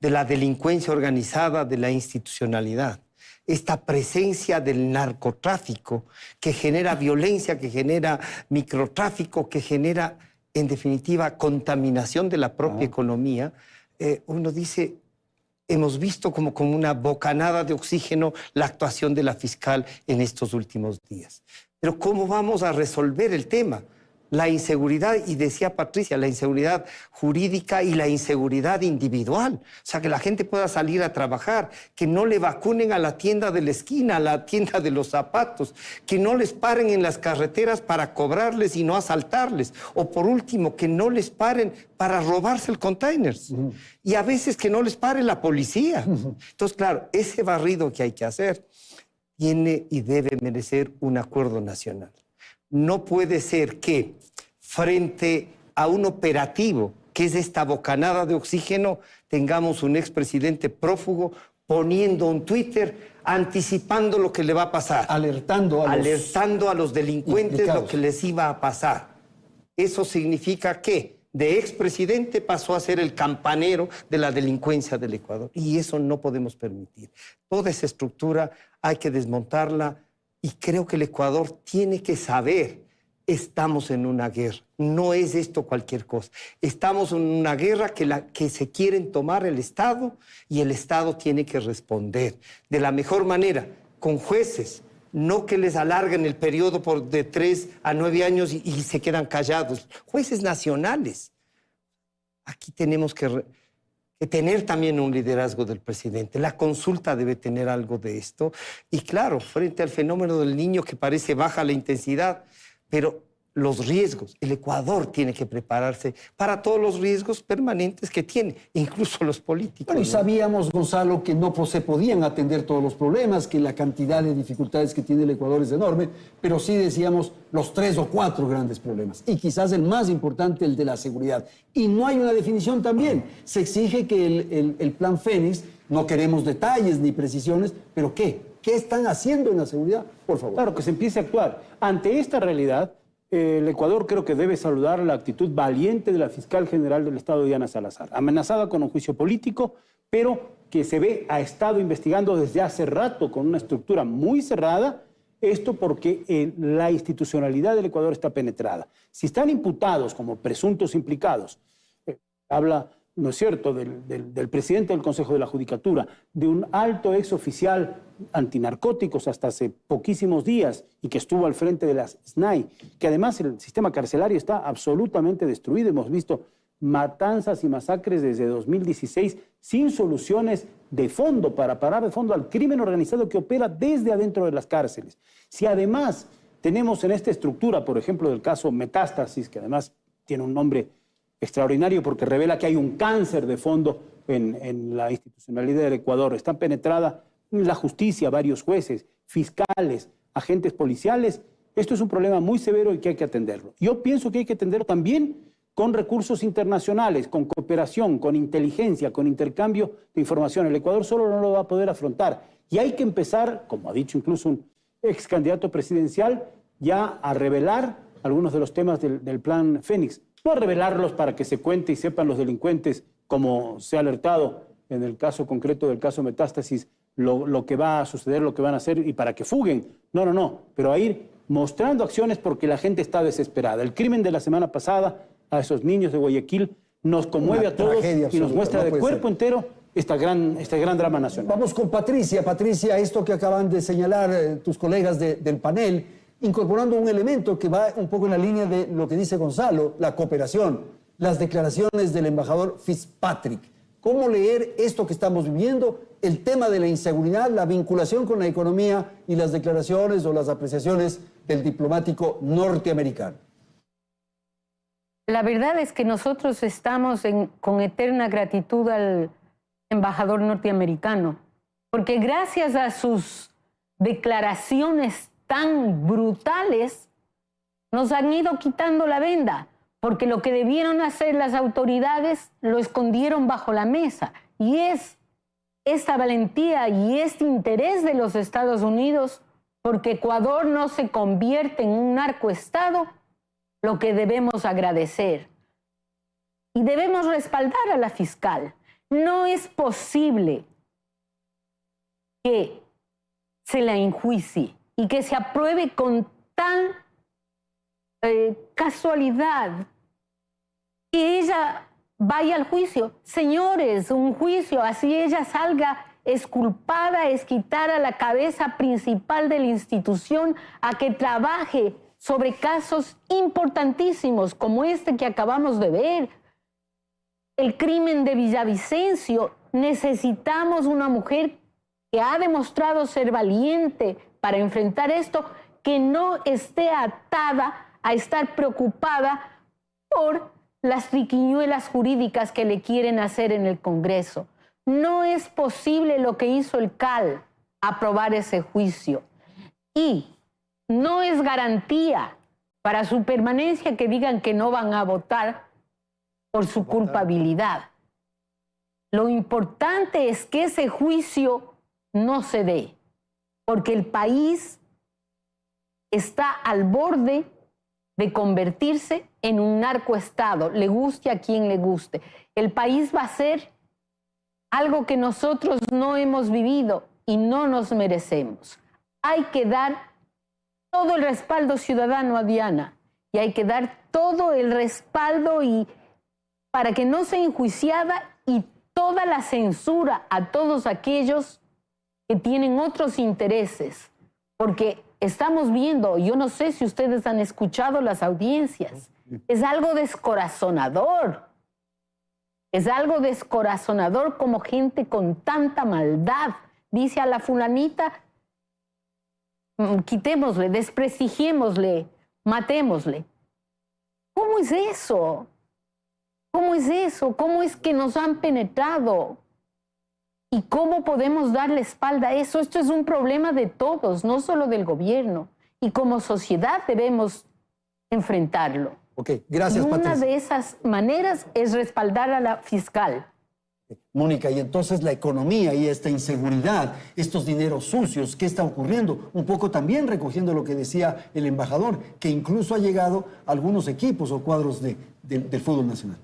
de la delincuencia organizada, de la institucionalidad, esta presencia del narcotráfico que genera violencia, que genera microtráfico, que genera, en definitiva, contaminación de la propia economía, uno dice, hemos visto como una bocanada de oxígeno la actuación de la fiscal en estos últimos días. Pero ¿cómo vamos a resolver el tema? La inseguridad, y decía Patricia, la inseguridad jurídica y la inseguridad individual. O sea, que la gente pueda salir a trabajar, que no le vacunen a la tienda de la esquina, a la tienda de los zapatos, que no les paren en las carreteras para cobrarles y no asaltarles. O por último, que no les paren para robarse el container. Y a veces que no les pare la policía. Entonces, claro, ese barrido que hay que hacer tiene y debe merecer un acuerdo nacional. No puede ser que frente a un operativo que es esta bocanada de oxígeno tengamos un expresidente prófugo poniendo un Twitter anticipando lo que le va a pasar. Alertando a los delincuentes implicados. lo que les iba a pasar. Eso significa que de expresidente pasó a ser el campanero de la delincuencia del Ecuador. Y eso no podemos permitir. Toda esa estructura hay que desmontarla. Y creo que el Ecuador tiene que saber, estamos en una guerra. No es esto cualquier cosa. Estamos en una guerra que se quieren tomar el Estado y el Estado tiene que responder de la mejor manera, con jueces, no que les alarguen el periodo de 3 a 9 años y se quedan callados. Jueces nacionales. Aquí tenemos que tener también un liderazgo del presidente. La consulta debe tener algo de esto. Y claro, frente al fenómeno del niño que parece baja la intensidad, pero los riesgos, el Ecuador tiene que prepararse para todos los riesgos permanentes que tiene, incluso los políticos. Bueno, y sabíamos, Gonzalo, que no se podían atender todos los problemas, que la cantidad de dificultades que tiene el Ecuador es enorme, pero sí decíamos los 3 o 4 grandes problemas. Y quizás el más importante, el de la seguridad. Y no hay una definición también. Se exige que el plan Fénix, no queremos detalles ni precisiones, pero ¿qué? ¿Qué están haciendo en la seguridad? Por favor. Claro, que se empiece a actuar. Ante esta realidad, el Ecuador creo que debe saludar la actitud valiente de la fiscal general del Estado, Diana Salazar, amenazada con un juicio político, pero que se ve ha estado investigando desde hace rato con una estructura muy cerrada, esto porque la institucionalidad del Ecuador está penetrada. Si están imputados como presuntos implicados, habla, ¿no es cierto?, del presidente del Consejo de la Judicatura, de un alto exoficial antinarcóticos hasta hace poquísimos días y que estuvo al frente de las SNAI, que además el sistema carcelario está absolutamente destruido. Hemos visto matanzas y masacres desde 2016 sin soluciones de fondo para parar de fondo al crimen organizado que opera desde adentro de las cárceles. Si además tenemos en esta estructura, por ejemplo, del caso Metástasis, que además tiene un nombre extraordinario porque revela que hay un cáncer de fondo en la institucionalidad del Ecuador, está penetrada la justicia, varios jueces, fiscales, agentes policiales. Esto es un problema muy severo y que hay que atenderlo. Yo pienso que hay que atenderlo también con recursos internacionales, con cooperación, con inteligencia, con intercambio de información. El Ecuador solo no lo va a poder afrontar. Y hay que empezar, como ha dicho incluso un ex candidato presidencial, ya a revelar algunos de los temas del plan Fénix. No a revelarlos para que se cuente y sepan los delincuentes, como se ha alertado en el caso concreto del caso Metástasis, lo que va a suceder, lo que van a hacer y para que fuguen. No, pero a ir mostrando acciones porque la gente está desesperada. El crimen de la semana pasada a esos niños de Guayaquil nos conmueve a todos y nos muestra de cuerpo entero este gran drama nacional. Vamos con Patricia. Patricia, esto que acaban de señalar tus colegas del panel, incorporando un elemento que va un poco en la línea de lo que dice Gonzalo, la cooperación, las declaraciones del embajador Fitzpatrick. ¿Cómo leer esto que estamos viviendo? El tema de la inseguridad, la vinculación con la economía y las declaraciones o las apreciaciones del diplomático norteamericano. La verdad es que nosotros estamos con eterna gratitud al embajador norteamericano, porque gracias a sus declaraciones tan brutales, nos han ido quitando la venda, porque lo que debieron hacer las autoridades lo escondieron bajo la mesa. Y es esta valentía y este interés de los Estados Unidos porque Ecuador no se convierte en un narcoestado lo que debemos agradecer. Y debemos respaldar a la fiscal. No es posible que se la enjuicie y que se apruebe con tan casualidad que ella vaya al juicio. Señores, un juicio, así ella salga exculpada, es quitar a la cabeza principal de la institución a que trabaje sobre casos importantísimos como este que acabamos de ver. El crimen de Villavicencio. Necesitamos una mujer que ha demostrado ser valiente para enfrentar esto, que no esté atada a estar preocupada por las triquiñuelas jurídicas que le quieren hacer en el Congreso. No es posible lo que hizo el CAL, aprobar ese juicio. Y no es garantía para su permanencia que digan que no van a votar por su culpabilidad. Lo importante es que ese juicio no se dé, porque el país está al borde de convertirse en un narcoestado, le guste a quien le guste. El país va a ser algo que nosotros no hemos vivido y no nos merecemos. Hay que dar todo el respaldo ciudadano a Diana y hay que dar todo el respaldo para que no sea enjuiciada y toda la censura a todos aquellos que tienen otros intereses, porque estamos viendo, yo no sé si ustedes han escuchado las audiencias, es algo descorazonador. Es algo descorazonador como gente con tanta maldad dice a la fulanita, quitémosle, desprestigiémosle, matémosle. ¿Cómo es eso? ¿Cómo es eso? ¿Cómo es que nos han penetrado? ¿Y cómo podemos darle espalda a eso? Esto es un problema de todos, no solo del gobierno. Y como sociedad debemos enfrentarlo. Ok, gracias, y una Patricia. de esas maneras es respaldar a la fiscal. Mónica, y entonces la economía y esta inseguridad, estos dineros sucios, ¿qué está ocurriendo? Un poco también recogiendo lo que decía el embajador, que incluso ha llegado a algunos equipos o cuadros del fútbol nacional.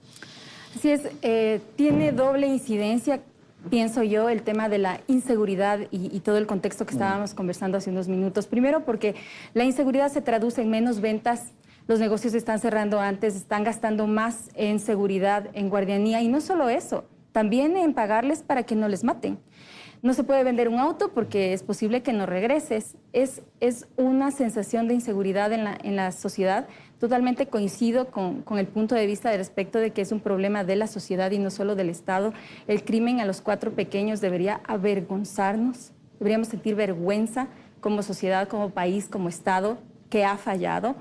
Así es, tiene doble incidencia, pienso yo, el tema de la inseguridad y todo el contexto que estábamos conversando hace unos minutos. Primero porque la inseguridad se traduce en menos ventas, los negocios están cerrando antes, están gastando más en seguridad, en guardianía, y no solo eso, también en pagarles para que no les maten. No se puede vender un auto porque es posible que no regreses. Es una sensación de inseguridad en la sociedad. Totalmente coincido con el punto de vista respecto de que es un problema de la sociedad y no solo del Estado. El crimen a los 4 pequeños debería avergonzarnos. Deberíamos sentir vergüenza como sociedad, como país, como Estado, que ha fallado.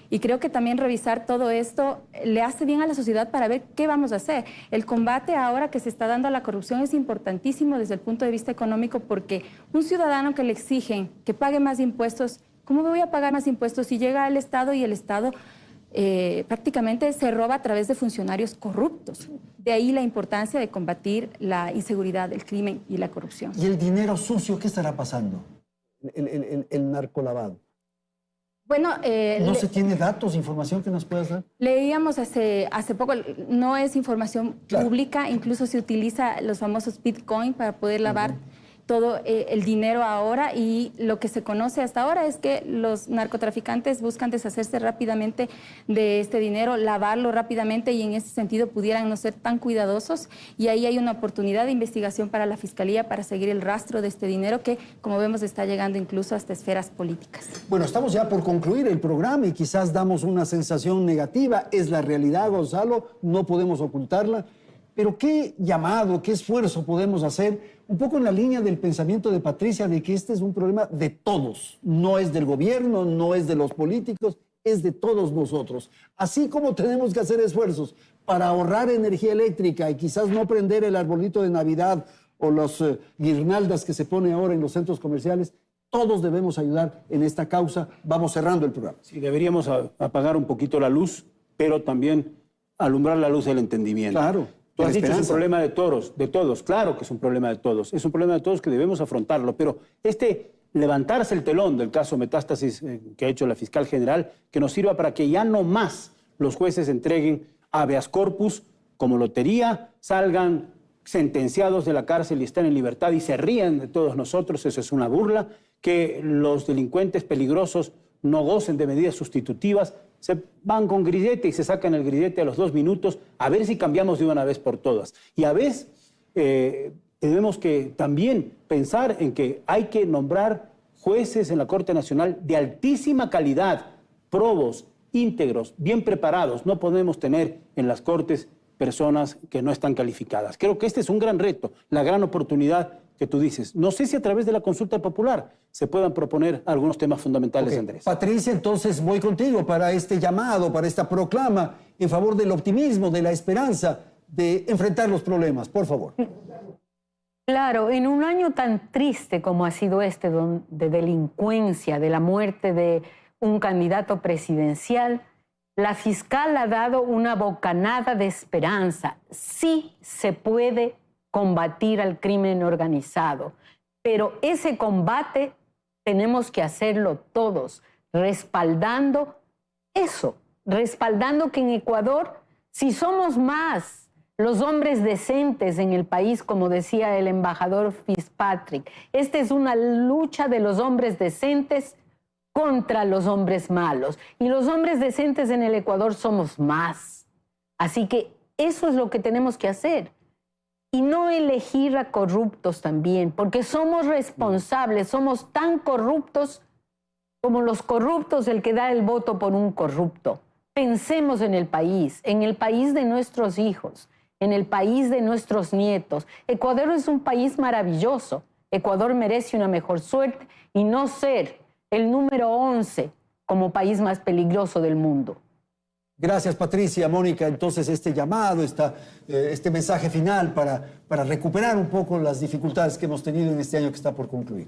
Y creo que también revisar todo esto le hace bien a la sociedad para ver qué vamos a hacer. El combate ahora que se está dando a la corrupción es importantísimo desde el punto de vista económico, porque un ciudadano que le exigen que pague más impuestos, ¿cómo voy a pagar más impuestos si llega al Estado y el Estado prácticamente se roba a través de funcionarios corruptos? De ahí la importancia de combatir la inseguridad, el crimen y la corrupción. ¿Y el dinero sucio qué estará pasando? El narcolavado. Bueno, ¿no se tiene datos, información que nos puedas dar? Leíamos hace poco, no es información pública, incluso se utiliza los famosos Bitcoin para poder lavar todo el dinero ahora, y lo que se conoce hasta ahora es que los narcotraficantes buscan deshacerse rápidamente de este dinero, lavarlo rápidamente, y en ese sentido pudieran no ser tan cuidadosos, y ahí hay una oportunidad de investigación para la Fiscalía para seguir el rastro de este dinero que, como vemos, está llegando incluso hasta esferas políticas. Bueno, estamos ya por concluir el programa y quizás damos una sensación negativa. Es la realidad, Gonzalo, no podemos ocultarla. Pero qué llamado, qué esfuerzo podemos hacer, un poco en la línea del pensamiento de Patricia, de que este es un problema de todos. No es del gobierno, no es de los políticos, es de todos nosotros. Así como tenemos que hacer esfuerzos para ahorrar energía eléctrica y quizás no prender el arbolito de Navidad o las guirnaldas que se pone ahora en los centros comerciales, todos debemos ayudar en esta causa. Vamos cerrando el programa. Sí, deberíamos apagar un poquito la luz, pero también alumbrar la luz del entendimiento. Claro. Tú has dicho, es un problema de todos, claro que es un problema de todos, es un problema de todos que debemos afrontarlo, pero levantarse el telón del caso Metástasis que ha hecho la fiscal general, que nos sirva para que ya no más los jueces entreguen habeas corpus como lotería, salgan sentenciados de la cárcel y estén en libertad y se rían de todos nosotros, eso es una burla, que los delincuentes peligrosos no gocen de medidas sustitutivas, se van con grillete y se sacan el grillete a los 2 minutos, a ver si cambiamos de una vez por todas. Y a veces tenemos que también pensar en que hay que nombrar jueces en la Corte Nacional de altísima calidad, probos, íntegros, bien preparados. No podemos tener en las Cortes personas que no están calificadas. Creo que este es un gran reto, la gran oportunidad que tú dices. No sé si a través de la consulta popular se puedan proponer algunos temas fundamentales, Andrés. Patricia, entonces voy contigo para este llamado, para esta proclama en favor del optimismo, de la esperanza, de enfrentar los problemas. Por favor. Claro, en un año tan triste como ha sido este, de delincuencia, de la muerte de un candidato presidencial, la fiscal ha dado una bocanada de esperanza. Sí se puede combatir al crimen organizado, pero ese combate tenemos que hacerlo todos, respaldando eso, respaldando que en Ecuador, si somos más los hombres decentes en el país, como decía el embajador Fitzpatrick, esta es una lucha de los hombres decentes contra los hombres malos. Y los hombres decentes en el Ecuador somos más. Así que eso es lo que tenemos que hacer. Y no elegir a corruptos también, porque somos responsables, somos tan corruptos como los corruptos, el que da el voto por un corrupto. Pensemos en el país de nuestros hijos, en el país de nuestros nietos. Ecuador es un país maravilloso. Ecuador merece una mejor suerte y no ser el número 11 como país más peligroso del mundo. Gracias, Patricia. Mónica, entonces este llamado, este mensaje final para recuperar un poco las dificultades que hemos tenido en este año que está por concluir.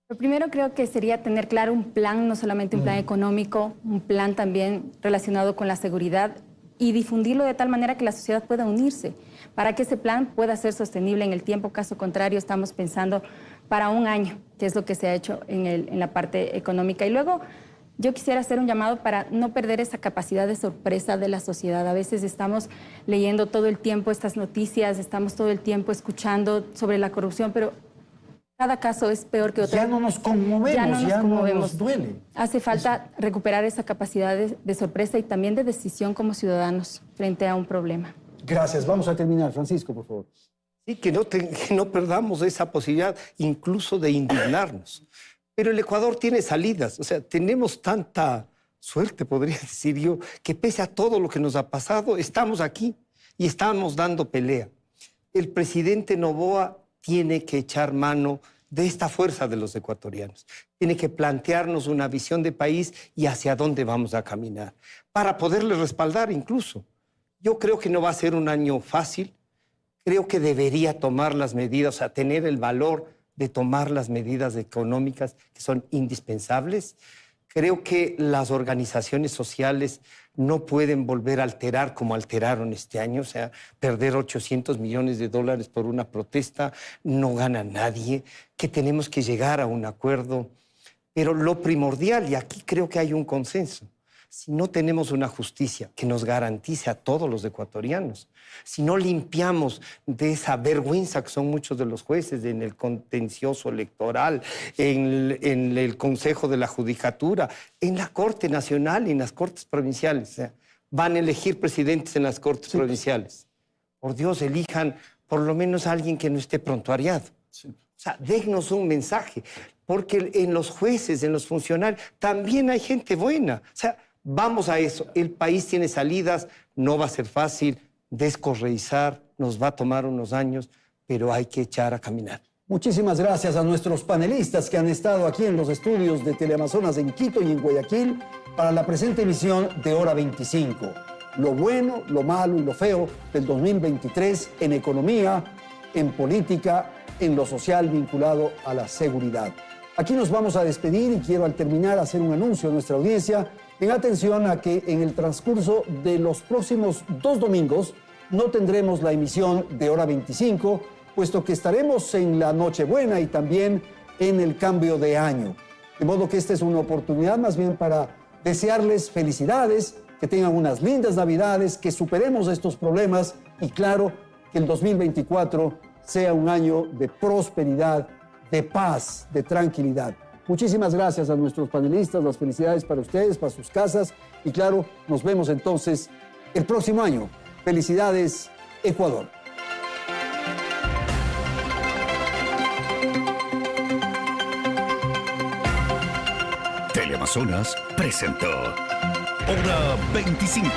Lo primero creo que sería tener claro un plan, no solamente un plan económico, un plan también relacionado con la seguridad, y difundirlo de tal manera que la sociedad pueda unirse, para que ese plan pueda ser sostenible en el tiempo. Caso contrario, estamos pensando para un año, que es lo que se ha hecho en la parte económica. Y luego yo quisiera hacer un llamado para no perder esa capacidad de sorpresa de la sociedad. A veces estamos leyendo todo el tiempo estas noticias, estamos todo el tiempo escuchando sobre la corrupción, pero cada caso es peor que otro. Ya no nos conmovemos, ya no nos duele. Hace falta recuperar esa capacidad de sorpresa y también de decisión como ciudadanos frente a un problema. Gracias. Vamos a terminar. Francisco, por favor. Sí, que no perdamos esa posibilidad incluso de indignarnos. Pero el Ecuador tiene salidas. O sea, tenemos tanta suerte, podría decir yo, que pese a todo lo que nos ha pasado, estamos aquí y estamos dando pelea. El presidente Noboa tiene que echar mano de esta fuerza de los ecuatorianos. Tiene que plantearnos una visión de país y hacia dónde vamos a caminar, para poderle respaldar incluso. Yo creo que no va a ser un año fácil. Creo que debería tomar las medidas, o sea, tener el valor de tomar las medidas económicas que son indispensables. Creo que las organizaciones sociales no pueden volver a alterar como alteraron este año, o sea, perder 800 millones de dólares por una protesta, no gana nadie, que tenemos que llegar a un acuerdo. Pero lo primordial, y aquí creo que hay un consenso, si no tenemos una justicia que nos garantice a todos los ecuatorianos, si no limpiamos de esa vergüenza que son muchos de los jueces en el contencioso electoral, en el Consejo de la Judicatura, en la Corte Nacional y en las Cortes Provinciales, o sea, van a elegir presidentes en las Cortes Provinciales. Por Dios, elijan por lo menos a alguien que no esté prontuariado. Sí. O sea, déjnos un mensaje, porque en los jueces, en los funcionarios, también hay gente buena. O sea, vamos a eso. El país tiene salidas, no va a ser fácil descorreizar, nos va a tomar unos años, pero hay que echar a caminar. Muchísimas gracias a nuestros panelistas que han estado aquí en los estudios de Teleamazonas en Quito y en Guayaquil para la presente emisión de Hora 25. Lo bueno, lo malo y lo feo del 2023 en economía, en política, en lo social vinculado a la seguridad. Aquí nos vamos a despedir y quiero al terminar hacer un anuncio a nuestra audiencia en atención a que en el transcurso de los próximos 2 domingos no tendremos la emisión de Hora 25, puesto que estaremos en la Nochebuena y también en el cambio de año. De modo que esta es una oportunidad más bien para desearles felicidades, que tengan unas lindas Navidades, que superemos estos problemas y claro, que el 2024 sea un año de prosperidad, de paz, de tranquilidad. Muchísimas gracias a nuestros panelistas, las felicidades para ustedes, para sus casas y claro, nos vemos entonces el próximo año. Felicidades, Ecuador. Teleamazonas presentó Hora 25.